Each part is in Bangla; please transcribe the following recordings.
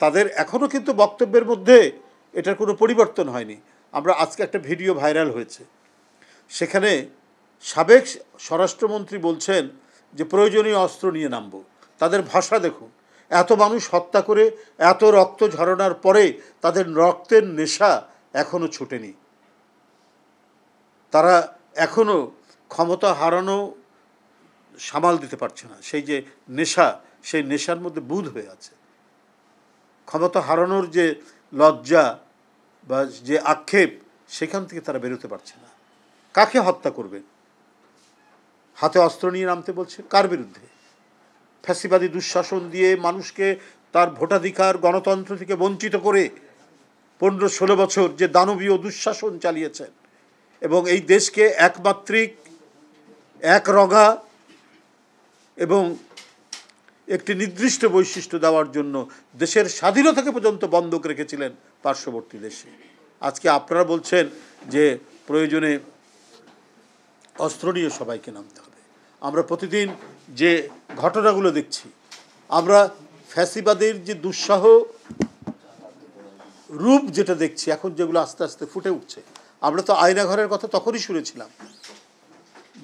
তাদের এখনও কিন্তু বক্তব্যের মধ্যে এটার কোনো পরিবর্তন হয়নি। আমরা আজকে একটা ভিডিও ভাইরাল হয়েছে, সেখানে সাবেক স্বরাষ্ট্রমন্ত্রী বলছেন যে প্রয়োজনীয় অস্ত্র নিয়ে নামব। তাদের ভাষা দেখুন, এত মানুষ হত্যা করে এত রক্ত ঝরানোর পরে তাদের রক্তের নেশা এখনও ছুটেনি। তারা এখনও ক্ষমতা হারানো সামাল দিতে পারছে না। সেই যে নেশা, সেই নেশার মধ্যে বুঁদ হয়ে আছে। ক্ষমতা হারানোর যে লজ্জা বা যে আক্ষেপ, সেখান থেকে তারা বেরোতে পারছে না। কাকে হত্যা করবেন? হাতে অস্ত্র নিয়ে নামতে বলছে কার বিরুদ্ধে? ফ্যাসিবাদী দুঃশাসন দিয়ে মানুষকে তার ভোটাধিকার, গণতন্ত্র থেকে বঞ্চিত করে 15-16 বছর যে দানবীয় দুঃশাসন চালিয়েছেন এবং এই দেশকে একমাত্রিক, একরঙা এবং একটি নির্দিষ্ট বৈশিষ্ট্য দেওয়ার জন্য দেশের স্বাধীনতাকে পর্যন্ত বন্ধক রেখেছিলেন পার্শ্ববর্তী দেশে। আজকে আপনারা বলছেন যে প্রয়োজনে অস্ত্র নিয়ে সবাইকে নামতে হবে। আমরা প্রতিদিন যে ঘটনাগুলো দেখছি, আমরা ফ্যাসিবাদের যে দুঃসাহ রূপ যেটা দেখছি এখন, যেগুলো আস্তে আস্তে ফুটে উঠছে। আমরা তো আয়নাঘরের কথা তখনই শুনেছিলাম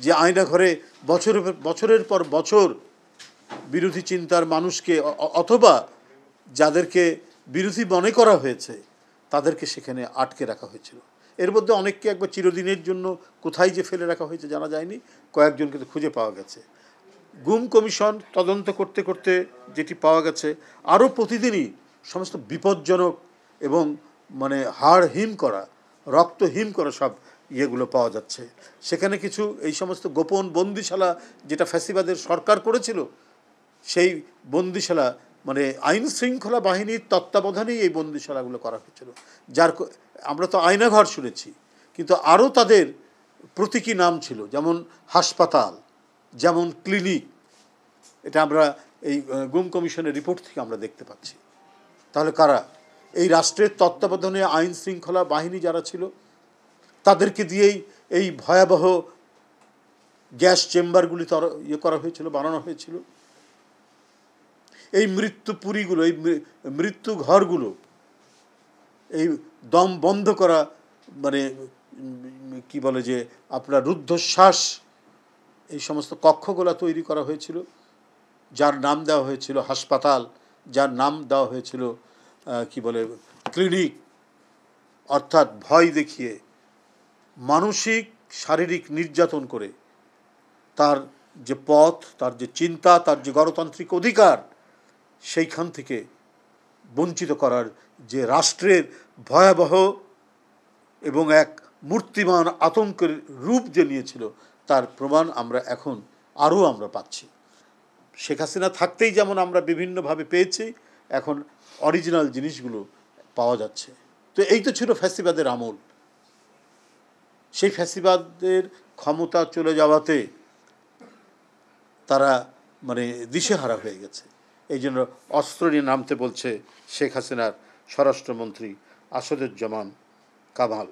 যে আয়নাঘরে বছরের পর বছর বিরোধী চিন্তার মানুষকে অথবা যাদেরকে বিরোধী মনে করা হয়েছে তাদেরকে সেখানে আটকে রাখা হয়েছিল। এর মধ্যে অনেককে একবার চিরদিনের জন্য কোথায় যে ফেলে রাখা হয়েছে জানা যায়নি, কয়েকজনকে তো খুঁজে পাওয়া গেছে। গুম কমিশন তদন্ত করতে করতে যেটি পাওয়া গেছে, আরও প্রতিদিনই সমস্ত বিপজ্জনক এবং মানে হাড় হিম করা, রক্ত হিম করা সব ইয়েগুলো পাওয়া যাচ্ছে। সেখানে কিছু এই সমস্ত গোপন বন্দিশালা যেটা ফ্যাসিবাদের সরকার করেছিল, সেই বন্দিশালা মানে আইন শৃঙ্খলা বাহিনীর তত্ত্বাবধানেই এই বন্দিশালাগুলো করা হয়েছিল। যার আমরা তো আয়নাঘর শুনেছি, কিন্তু আরও তাদের প্রতীকী নাম ছিল, যেমন হাসপাতাল, যেমন ক্লিনিক। এটা আমরা এই গুম কমিশনের রিপোর্ট থেকে আমরা দেখতে পাচ্ছি। তাহলে কারা? এই রাষ্ট্রের তত্ত্বাবধানে আইন শৃঙ্খলা বাহিনী যারা ছিল, তাদেরকে দিয়েই এই ভয়াবহ গ্যাস চেম্বারগুলি ইয়ে করা হয়েছিল, বানানো হয়েছিল। এই মৃত্যুপুরীগুলো, এই মৃত্যু ঘরগুলো, এই দম বন্ধ করা মানে কি বলে যে আপনার রুদ্ধশ্বাস, এই সমস্ত কক্ষগুলো তৈরি করা হয়েছিল, যার নাম দেওয়া হয়েছিল হাসপাতাল, যার নাম দেওয়া হয়েছিল কি বলে ক্লিনিক। অর্থাৎ ভয় দেখিয়ে, মানসিক শারীরিক নির্যাতন করে তার যে পথ, তার যে চিন্তা, তার যে গণতান্ত্রিক অধিকার, সেইখান থেকে বঞ্চিত করার যে রাষ্ট্রের ভয়াবহ এবং এক মূর্তিমান আতঙ্কের রূপ যে নিয়েছিল, তার প্রমাণ আমরা এখন আরও আমরা পাচ্ছি। শেখ হাসিনা থাকতেই যেমন আমরা বিভিন্নভাবে পেয়েছি, এখন অরিজিনাল জিনিসগুলো পাওয়া যাচ্ছে। তো এই তো ছিল ফ্যাসিবাদের আমল। সেই ফ্যাসিবাদের ক্ষমতা চলে যাওয়াতে তারা মানে দিশেহারা হয়ে গেছে। এই জন্য অস্ত্র নিয়ে নামতে বলছে শেখ হাসিনার স্বরাষ্ট্রমন্ত্রী আসাদুজ্জামান কামাল।